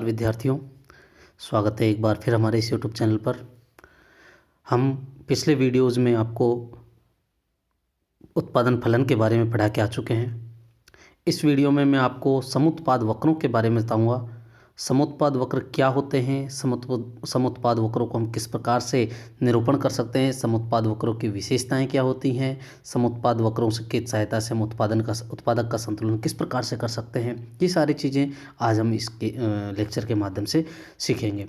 विद्यार्थियों, स्वागत है एक बार फिर हमारे इस यूट्यूब चैनल पर। हम पिछले वीडियोज़ में आपको उत्पादन फलन के बारे में पढ़ा के आ चुके हैं। इस वीडियो में मैं आपको समुत्पाद वक्रों के बारे में बताऊंगा। समुत्पाद वक्र क्या होते हैं, समुत्पाद वक्रों को हम किस प्रकार से निरूपण कर सकते हैं, समुत्पाद वक्रों की विशेषताएं क्या होती हैं, समुत्पाद वक्रों की सहायता से हम उत्पादक का संतुलन किस प्रकार से कर सकते हैं। ये सारी चीज़ें आज हम इसके लेक्चर के माध्यम से सीखेंगे।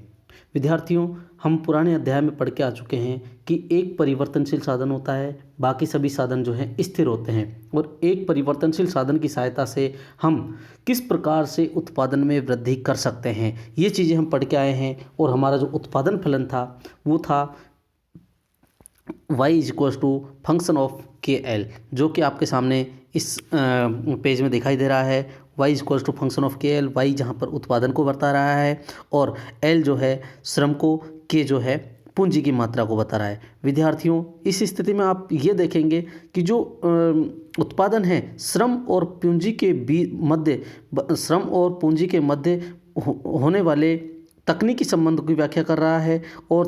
विद्यार्थियों, हम पुराने अध्याय में पढ़ के आ चुके हैं कि एक परिवर्तनशील साधन होता है, बाकी सभी साधन जो हैं स्थिर होते हैं, और एक परिवर्तनशील साधन की सहायता से हम किस प्रकार से उत्पादन में वृद्धि कर सकते हैं, ये चीज़ें हम पढ़ के आए हैं। और हमारा जो उत्पादन फलन था वो था y = फंक्शन ऑफ KL, जो कि आपके सामने इस पेज में दिखाई दे रहा है। y = function of KL, y जहाँ पर उत्पादन को बता रहा है और L जो है श्रम को, K जो है पूंजी की मात्रा को बता रहा है। विद्यार्थियों, इस स्थिति में आप ये देखेंगे कि जो उत्पादन है श्रम और पूंजी के मध्य होने वाले तकनीकी संबंध की व्याख्या कर रहा है और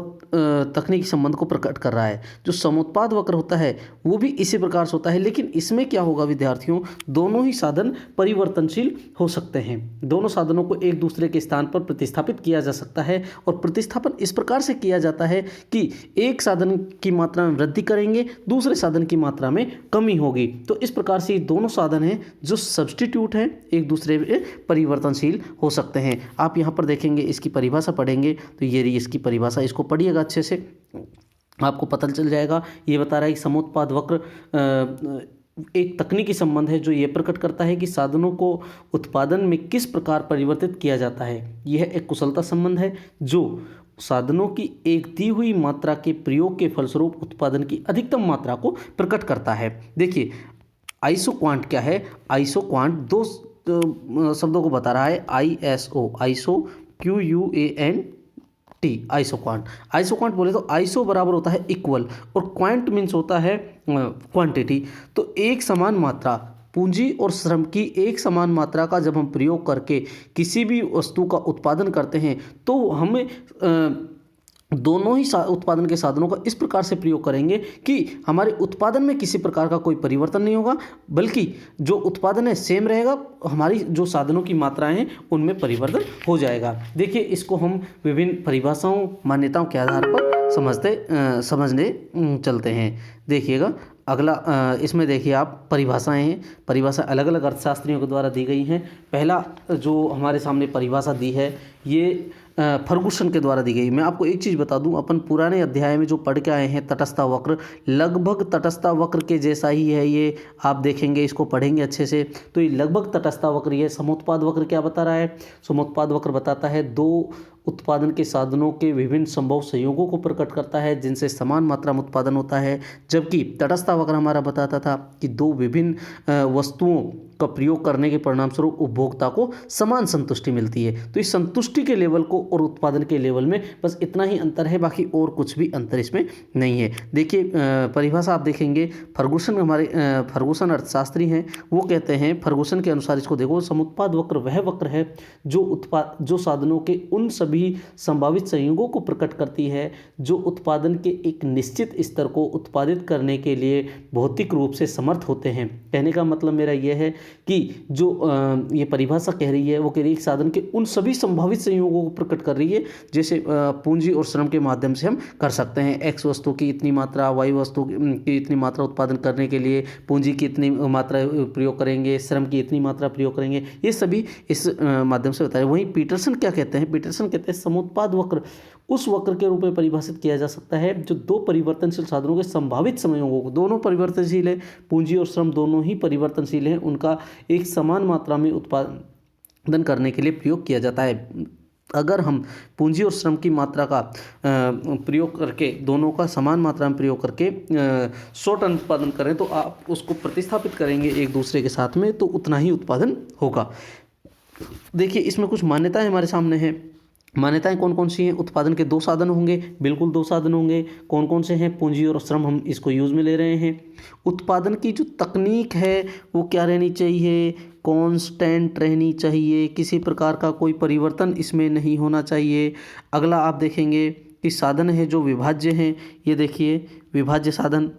तकनीकी संबंध को प्रकट कर रहा है। जो समुत्पाद वक्र होता है वो भी इसी प्रकार से होता है, लेकिन इसमें क्या होगा विद्यार्थियों, दोनों ही साधन परिवर्तनशील हो सकते हैं। दोनों साधनों को एक दूसरे के स्थान पर प्रतिस्थापित किया जा सकता है, और प्रतिस्थापन इस प्रकार से किया जाता है कि एक साधन की मात्रा में वृद्धि करेंगे, दूसरे साधन की मात्रा में कमी होगी। तो इस प्रकार से दोनों साधन हैं जो सब्स्टिट्यूट हैं, एक दूसरे में परिवर्तनशील हो सकते हैं। आप यहाँ पर देखेंगे, इसकी परिभाषा पढ़ेंगे तो ये रही इसकी परिभाषा, इसको पढ़िएगा अच्छे से, आपको पता चल जाएगा। ये बता रहा है कि समुत्पाद वक्र एक तकनीकी संबंध है जो ये प्रकट करता है कि साधनों को उत्पादन में किस प्रकार परिवर्तित किया जाता है। यह एक कुशलता संबंध है जो साधनों की एक दी हुई मात्रा के प्रयोग के फलस्वरूप उत्पादन की अधिकतम मात्रा को प्रकट करता है। देखिए, आइसोक्वांट क्या है? आइसोक्वांट दो शब्दों को बता रहा है, आइसो QUANT, आइसोक्वांट बोले तो आइसो बराबर होता है इक्वल, और क्वांट मीन्स होता है क्वांटिटी। तो एक समान मात्रा पूंजी और श्रम की एक समान मात्रा का जब हम प्रयोग करके किसी भी वस्तु का उत्पादन करते हैं तो हमें दोनों ही उत्पादन के साधनों का इस प्रकार से प्रयोग करेंगे कि हमारे उत्पादन में किसी प्रकार का कोई परिवर्तन नहीं होगा, बल्कि जो उत्पादन है सेम रहेगा, हमारी जो साधनों की मात्राएं हैं उनमें परिवर्तन हो जाएगा। देखिए, इसको हम विभिन्न परिभाषाओं, मान्यताओं के आधार पर समझने चलते हैं। देखिएगा अगला, इसमें देखिए आप परिभाषाएं हैं। परिभाषा अलग अलग अर्थशास्त्रियों के द्वारा दी गई हैं। पहला जो हमारे सामने परिभाषा दी है ये फर्गुसन के द्वारा दी गई। मैं आपको एक चीज़ बता दूं, अपन पुराने अध्याय में जो पढ़ के आए हैं तटस्था वक्र, लगभग तटस्था वक्र के जैसा ही है ये। आप देखेंगे, इसको पढ़ेंगे अच्छे से तो ये लगभग तटस्था वक्र ही है। समुत्पाद वक्र क्या बता रहा है? समुत्पाद वक्र बताता है दो उत्पादन के साधनों के विभिन्न संभव संयोगों को प्रकट करता है जिनसे समान मात्रा में उत्पादन होता है, जबकि तटस्था वक्र हमारा बताता था कि दो विभिन्न वस्तुओं का प्रयोग करने के परिणाम स्वरूप उपभोक्ता को समान संतुष्टि मिलती है। तो इस संतुष्टि के लेवल को और उत्पादन के लेवल में बस इतना ही अंतर है, बाकी और कुछ भी अंतर इसमें नहीं है। देखिए परिभाषा आप देखेंगे, फर्गुसन अर्थशास्त्री हैं, वो कहते हैं, फर्गुसन के अनुसार इसको देखो, समुत्पाद वक्र वह वक्र है जो साधनों के उन सभी संभावित संयोगों को प्रकट करती है जो उत्पादन के एक निश्चित स्तर को उत्पादित करने के लिए भौतिक रूप से समर्थ होते हैं। कहने का मतलब मेरा यह है कि जो ये परिभाषा कह रही है वो कह रही है साधन के उन सभी संभावित संयोगों को प्रकट कर रही है जैसे पूंजी और श्रम के माध्यम से हम कर सकते हैं। एक्स वस्तु की इतनी मात्रा, वाई वस्तु की इतनी मात्रा उत्पादन करने के लिए पूंजी की इतनी मात्रा प्रयोग करेंगे, श्रम की इतनी मात्रा प्रयोग करेंगे, ये सभी इस माध्यम से बताया। वहीं पीटरसन क्या कहते हैं? पीटरसन कहते हैं समुत्पाद वक्र उस वक्र के रूप में परिभाषित किया जा सकता है जो दो परिवर्तनशील साधनों के संभावित संयोगों को, दोनों परिवर्तनशील है, पूंजी और श्रम दोनों ही परिवर्तनशील हैं, उनका एक समान मात्रा में उत्पादन करने के लिए प्रयोग किया जाता है। अगर हम पूंजी और श्रम की मात्रा का प्रयोग करके, दोनों का समान मात्रा में प्रयोग करके 100 टन उत्पादन करें तो आप उसको प्रतिस्थापित करेंगे एक दूसरे के साथ में तो उतना ही उत्पादन होगा। देखिए इसमें कुछ मान्यताएं हमारे सामने हैं। मान्यताएं कौन कौन सी हैं? उत्पादन के दो साधन होंगे, बिल्कुल दो साधन होंगे। कौन कौन से हैं? पूंजी और श्रम, हम इसको यूज़ में ले रहे हैं। उत्पादन की जो तकनीक है वो क्या रहनी चाहिए? कांस्टेंट रहनी चाहिए, किसी प्रकार का कोई परिवर्तन इसमें नहीं होना चाहिए। अगला आप देखेंगे कि साधन है जो विभाज्य हैं, ये देखिए विभाज्य साधन,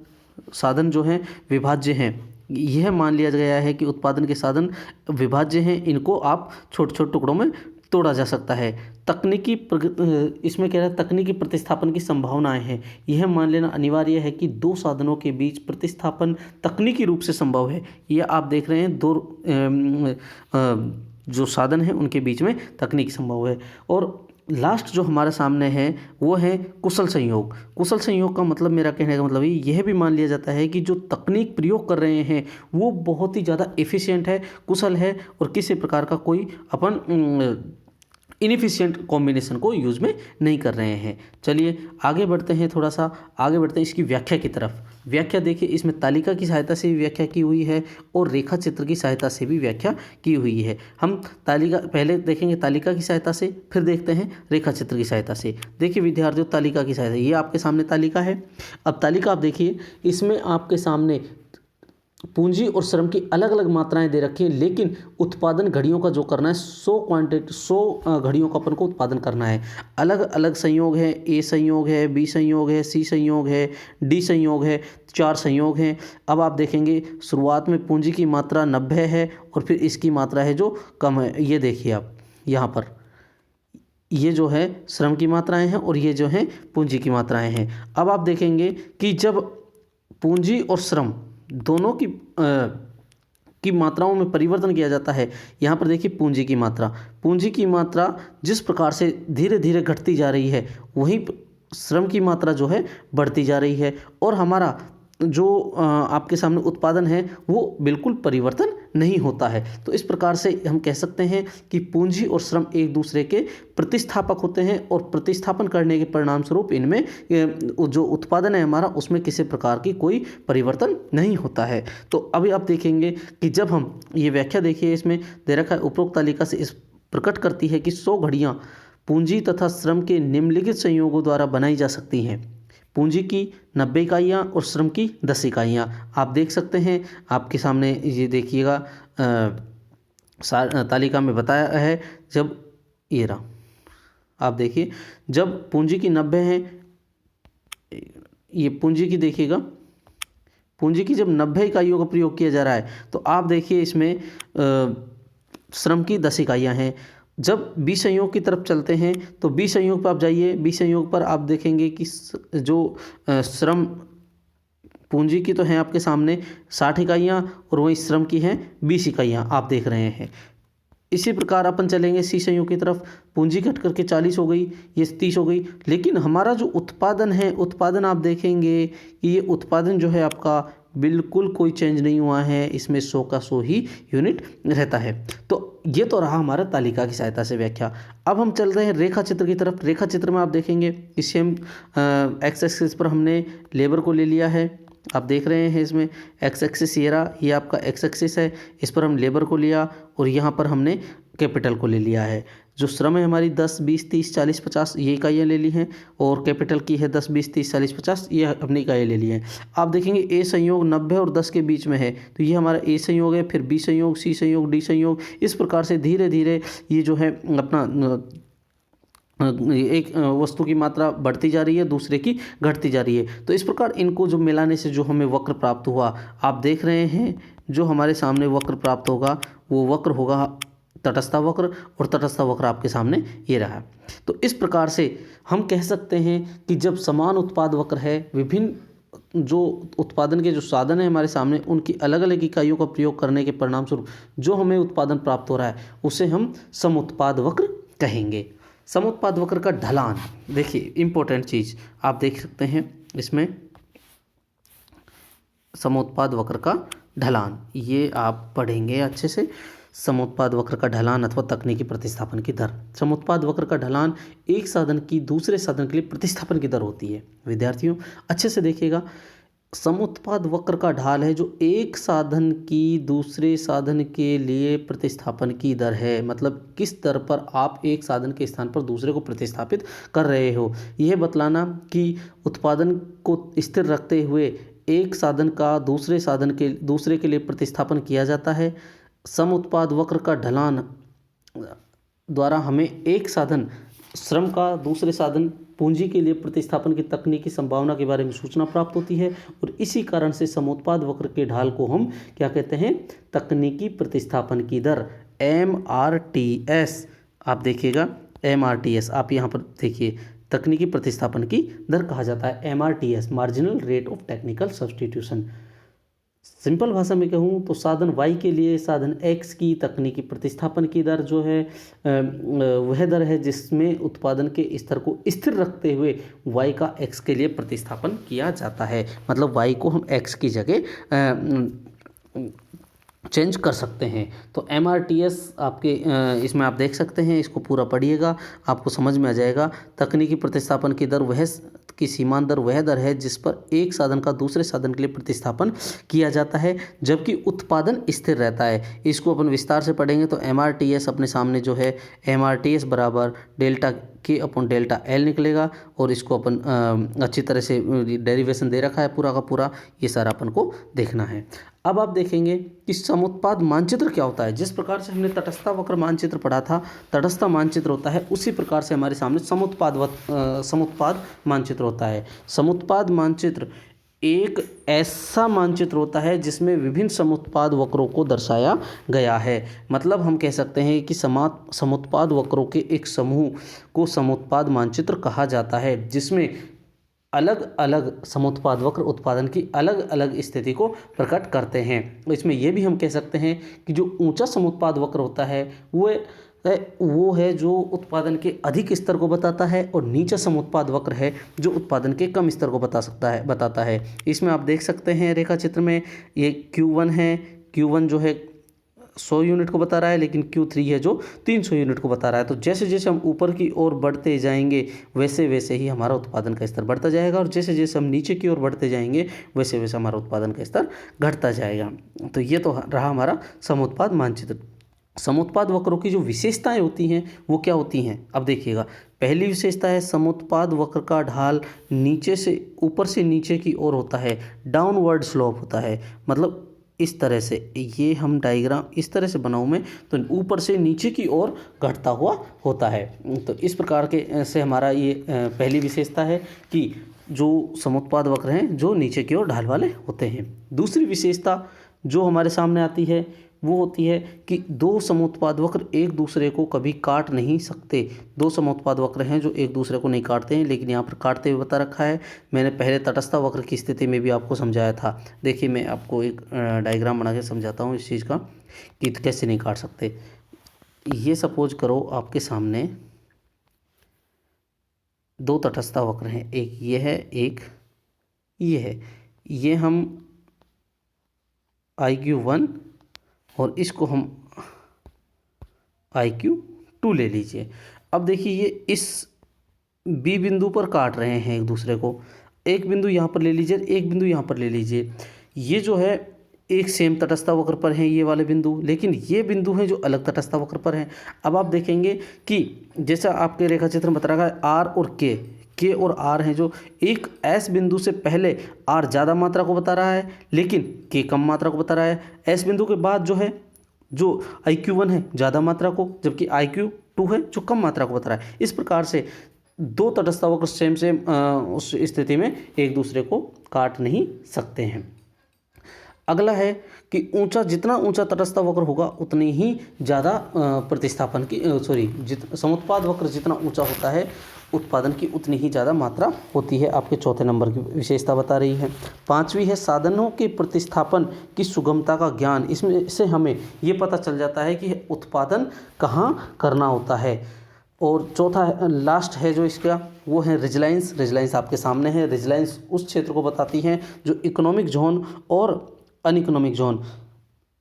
साधन जो हैं विभाज्य हैं। यह मान लिया गया है कि उत्पादन के साधन विभाज्य हैं, इनको आप छोटे छोटे टुकड़ों में तोड़ा जा सकता है। इसमें कह रहा है तकनीकी प्रतिस्थापन की संभावनाएं हैं, यह मान लेना अनिवार्य है कि दो साधनों के बीच प्रतिस्थापन तकनीकी रूप से संभव है। यह आप देख रहे हैं दो जो साधन हैं उनके बीच में तकनीक संभव है। और लास्ट जो हमारे सामने है वो है कुशल संयोग। कुशल संयोग का मतलब, मेरा कहने का मतलब यह भी मान लिया जाता है कि जो तकनीक प्रयोग कर रहे हैं वो बहुत ही ज़्यादा एफिशिएंट है, कुशल है, और किसी प्रकार का कोई अपन इनएफिशिएंट कॉम्बिनेशन को यूज़ में नहीं कर रहे हैं। चलिए आगे बढ़ते हैं, थोड़ा सा आगे बढ़ते हैं इसकी व्याख्या की तरफ। व्याख्या देखिए, इसमें तालिका की सहायता से भी व्याख्या की हुई है और रेखा चित्र की सहायता से भी व्याख्या की हुई है। हम तालिका पहले देखेंगे तालिका की सहायता से, फिर देखते हैं रेखा चित्र की सहायता से। देखिए विद्यार्थियों, तालिका की सहायता, ये आपके सामने तालिका है। अब तालिका आप देखिए, इसमें आपके सामने पूंजी और श्रम की अलग अलग मात्राएं दे रखी हैं, लेकिन उत्पादन घड़ियों का जो करना है 100 घड़ियों का अपन को उत्पादन करना है। अलग अलग संयोग है, ए संयोग है, बी संयोग है, सी संयोग है, डी संयोग है, 4 संयोग हैं। अब आप देखेंगे शुरुआत में पूंजी की मात्रा 90 है और फिर इसकी मात्रा है जो कम है। ये देखिए आप यहाँ पर, ये जो है श्रम की मात्राएं हैं और ये जो है पूंजी की मात्राएं हैं। अब आप देखेंगे कि जब पूंजी और श्रम दोनों की मात्राओं में परिवर्तन किया जाता है, यहाँ पर देखिए पूंजी की मात्रा जिस प्रकार से धीरे धीरे घटती जा रही है, वहीं श्रम की मात्रा जो है बढ़ती जा रही है, और हमारा जो आपके सामने उत्पादन है वो बिल्कुल परिवर्तन नहीं होता है। तो इस प्रकार से हम कह सकते हैं कि पूंजी और श्रम एक दूसरे के प्रतिस्थापक होते हैं, और प्रतिस्थापन करने के परिणाम स्वरूप इनमें जो उत्पादन है हमारा, उसमें किसी प्रकार की कोई परिवर्तन नहीं होता है। तो अभी आप देखेंगे कि जब हम ये व्याख्या देखिए, इसमें दे रखा है उपरोक्त तालिका से इस प्रकट करती है कि 100 घड़ियाँ पूंजी तथा श्रम के निम्नलिखित संयोगों द्वारा बनाई जा सकती हैं। पूंजी की 90 इकाइयाँ और श्रम की 10 इकाइयाँ। आप देख सकते हैं, आपके सामने ये देखिएगा तालिका में बताया है। जब ये रहा, आप देखिए जब पूंजी की 90 है, ये पूंजी की देखिएगा, पूंजी की जब 90 इकाइयों का प्रयोग किया जा रहा है, तो आप देखिए इसमें श्रम की 10 इकाइयाँ हैं। जब बी संयोग की तरफ चलते हैं तो बी संयोग पर आप जाइए, बी संयोग पर आप देखेंगे कि जो श्रम पूंजी की तो हैं आपके सामने 60 इकाइयाँ और वहीं श्रम की हैं 20 इकाइयाँ आप देख रहे हैं। इसी प्रकार अपन चलेंगे सी संयोग की तरफ, पूंजी घट करके 40 हो गई, ये 30 हो गई, लेकिन हमारा जो उत्पादन है, उत्पादन आप देखेंगे कि ये उत्पादन जो है आपका बिल्कुल कोई चेंज नहीं हुआ है, इसमें 100 का 100 ही यूनिट रहता है। तो ये तो रहा हमारा तालिका की सहायता से व्याख्या। अब हम चल रहे हैं रेखा चित्र की तरफ। रेखा चित्र में आप देखेंगे इससे हम एक्स एक्सिस पर हमने लेबर को ले लिया है, आप देख रहे हैं इसमें एक्स एक्सिस ये रहा, ये आपका एक्स एक्सिस है, इस पर हम लेबर को लिया और यहाँ पर हमने कैपिटल को ले लिया है। जो श्रम है हमारी 10, 20, 30, 40, 50 ये इकाइयाँ ले ली हैं, और कैपिटल की है 10, 20, 30, 40, 50 ये अपनी इकाइयाँ ले ली हैं। आप देखेंगे ए संयोग 90 और 10 के बीच में है, तो ये हमारा ए संयोग है, फिर बी संयोग, सी संयोग, डी संयोग, इस प्रकार से धीरे धीरे ये जो है अपना एक वस्तु की मात्रा बढ़ती जा रही है, दूसरे की घटती जा रही है। तो इस प्रकार इनको जो मिलाने से जो हमें वक्र प्राप्त हुआ, आप देख रहे हैं जो हमारे सामने वक्र प्राप्त होगा वो वक्र होगा तटस्था वक्र, और तटस्था वक्र आपके सामने ये रहा। तो इस प्रकार से हम कह सकते हैं कि जब समान उत्पाद वक्र है, विभिन्न जो उत्पादन के जो साधन है हमारे सामने, उनकी अलग अलग इकाइयों का प्रयोग करने के परिणाम स्वरूप जो हमें उत्पादन प्राप्त हो रहा है उसे हम समुत्पाद वक्र कहेंगे। समुत्पाद वक्र का ढलान देखिए, इंपॉर्टेंट चीज़ आप देख सकते हैं इसमें, समुत्पाद वक्र का ढलान ये आप पढ़ेंगे अच्छे से। समुत्पाद वक्र का ढलान अथवा तकनीकी प्रतिस्थापन की दर। समुत्पाद वक्र का ढलान एक साधन की दूसरे साधन के लिए प्रतिस्थापन की दर होती है। विद्यार्थियों अच्छे से देखिएगा, समुत्पाद वक्र का ढाल है जो एक साधन की दूसरे साधन के लिए प्रतिस्थापन की दर है। मतलब किस दर पर आप एक साधन के स्थान पर दूसरे को प्रतिस्थापित कर रहे हो, यह बतलाना कि उत्पादन को स्थिर रखते हुए एक साधन का दूसरे के लिए प्रतिस्थापन किया जाता है। समुत्पाद वक्र का ढलान द्वारा हमें एक साधन श्रम का दूसरे साधन पूंजी के लिए प्रतिस्थापन की तकनीकी संभावना के बारे में सूचना प्राप्त होती है, और इसी कारण से समुत्पाद वक्र के ढाल को हम क्या कहते हैं, तकनीकी प्रतिस्थापन की दर, MRTS। आप देखिएगा MRTS, आप यहाँ पर देखिए तकनीकी प्रतिस्थापन की दर कहा जाता है MRTS, marginal rate of technical substitution. Simple भाषा में कहूँ तो साधन y के लिए साधन x की तकनीकी प्रतिस्थापन की दर जो है वह दर है जिसमें उत्पादन के स्तर को स्थिर रखते हुए y का x के लिए प्रतिस्थापन किया जाता है। मतलब y को हम x की जगह चेंज कर सकते हैं। तो MRTS आपके इसमें आप देख सकते हैं, इसको पूरा पढ़िएगा, आपको समझ में आ जाएगा। तकनीकी प्रतिस्थापन की दर वह की सीमांत दर वह दर है जिस पर एक साधन का दूसरे साधन के लिए प्रतिस्थापन किया जाता है जबकि उत्पादन स्थिर रहता है। इसको अपन विस्तार से पढ़ेंगे तो MRTS अपने सामने जो है MRTS बराबर delta K upon delta L निकलेगा, और इसको अपन अच्छी तरह से डेरिवेशन दे रखा है पूरा का पूरा, ये सारा अपन को देखना है। अब आप देखेंगे कि समुत्पाद मानचित्र क्या होता है। जिस प्रकार से हमने तटस्थ वक्र मानचित्र पढ़ा था, तटस्थ मानचित्र होता है, उसी प्रकार से हमारे सामने समुत्पाद मानचित्र होता है। समुत्पाद मानचित्र एक ऐसा मानचित्र होता है जिसमें विभिन्न समुत्पाद वक्रों को दर्शाया गया है। मतलब हम कह सकते हैं कि समुत्पाद वक्रों के एक समूह को समुत्पाद मानचित्र कहा जाता है, जिसमें अलग अलग समुत्पाद वक्र उत्पादन की अलग अलग स्थिति को प्रकट करते हैं। इसमें यह भी हम कह सकते हैं कि जो ऊंचा समुत्पाद वक्र होता है वो है जो उत्पादन के अधिक स्तर को बताता है, और नीचा समुत्पाद वक्र है जो उत्पादन के कम स्तर को बताता है। इसमें आप देख सकते हैं रेखा चित्र में, ये Q1 है, Q1 जो है 100 यूनिट को बता रहा है, लेकिन Q3 है जो 300 यूनिट को बता रहा है। तो जैसे जैसे हम ऊपर की ओर बढ़ते जाएंगे वैसे वैसे ही हमारा उत्पादन का स्तर बढ़ता जाएगा, और जैसे जैसे हम नीचे की ओर बढ़ते जाएंगे वैसे वैसे हमारा उत्पादन का स्तर घटता जाएगा। तो ये तो रहा हमारा समुत्पाद मानचित्र। समुत्पाद वक्रों की जो विशेषताएं होती हैं वो क्या होती हैं, अब देखिएगा। पहली विशेषता है समुत्पाद वक्र का ढाल ऊपर से नीचे की ओर होता है, डाउनवर्ड स्लोप होता है। मतलब इस तरह से, ये हम डायग्राम इस तरह से बनाऊँ मैं, तो ऊपर से नीचे की ओर घटता हुआ होता है। तो इस प्रकार के से हमारा ये पहली विशेषता है कि जो समुत्पाद वक्र हैं जो नीचे की ओर ढाल वाले होते हैं। दूसरी विशेषता जो हमारे सामने आती है वो होती है कि दो समुत्पाद वक्र एक दूसरे को कभी काट नहीं सकते। दो समुत्पाद वक्र हैं जो एक दूसरे को नहीं काटते हैं, लेकिन यहाँ पर काटते हुए बता रखा है। मैंने पहले तटस्थ वक्र की स्थिति में भी आपको समझाया था। देखिए मैं आपको एक डायग्राम बना के समझाता हूँ इस चीज़ का कि कैसे नहीं काट सकते। ये सपोज करो आपके सामने दो तटस्थ वक्र हैं, एक ये है, एक ये है। ये हम IQ1 और इसको हम IQ2 ले लीजिए। अब देखिए ये इस B बिंदु पर काट रहे हैं एक दूसरे को। एक बिंदु यहाँ पर ले लीजिए, एक बिंदु यहाँ पर ले लीजिए। ये जो है एक सेम तटस्थ वक्र पर हैं ये वाले बिंदु, लेकिन ये बिंदु हैं जो अलग तटस्थ वक्र पर हैं। अब आप देखेंगे कि जैसा आपके रेखा चित्र में बता रहा है R और K और R हैं, जो एक S बिंदु से पहले R ज़्यादा मात्रा को बता रहा है लेकिन K कम मात्रा को बता रहा है। S बिंदु के बाद जो है जो IQ1 है ज़्यादा मात्रा को, जबकि IQ2 है जो कम मात्रा को बता रहा है। इस प्रकार से दो तटस्थ वक्र सेम उस स्थिति में एक दूसरे को काट नहीं सकते हैं। अगला है कि जितना ऊंचा तटस्थ वक्र होगा उतनी ही ज़्यादा प्रतिस्थापन की समुत्पाद वक्र जितना ऊंचा होता है उत्पादन की उतनी ही ज़्यादा मात्रा होती है। आपके चौथे नंबर की विशेषता बता रही है। पांचवी है साधनों के प्रतिस्थापन की सुगमता का ज्ञान। इसमें से हमें ये पता चल जाता है कि उत्पादन कहाँ करना होता है। और चौथा लास्ट है जो इसका वो है रिजलाइंस। रिजलाइंस आपके सामने है। रिजलाइंस उस क्षेत्र को बताती है जो इकोनॉमिक जोन और अनइकोनॉमिक जोन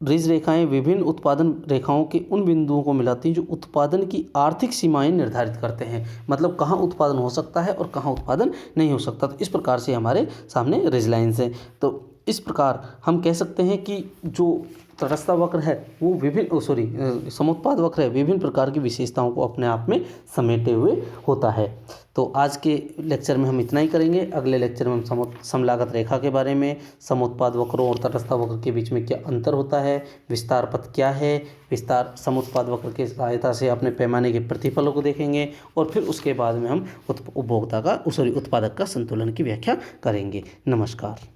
रिज रेखाएं विभिन्न उत्पादन रेखाओं के उन बिंदुओं को मिलाती हैं जो उत्पादन की आर्थिक सीमाएं निर्धारित करते हैं। मतलब कहाँ उत्पादन हो सकता है और कहाँ उत्पादन नहीं हो सकता। तो इस प्रकार से हमारे सामने रिज लाइन्स हैं। तो इस प्रकार हम कह सकते हैं कि जो तटस्थ वक्र है वो विभिन्न समुत्पाद वक्र है विभिन्न प्रकार की विशेषताओं को अपने आप में समेटे हुए होता है। तो आज के लेक्चर में हम इतना ही करेंगे। अगले लेक्चर में हम समलागत रेखा के बारे में, समुत्पाद वक्रों और तटस्थ वक्र के बीच में क्या अंतर होता है, विस्तार पथ क्या है, विस्तार समुत्पाद वक्र की सहायता से अपने पैमाने के प्रतिफलों को देखेंगे और फिर उसके बाद में हम उत्पादक का संतुलन की व्याख्या करेंगे। नमस्कार।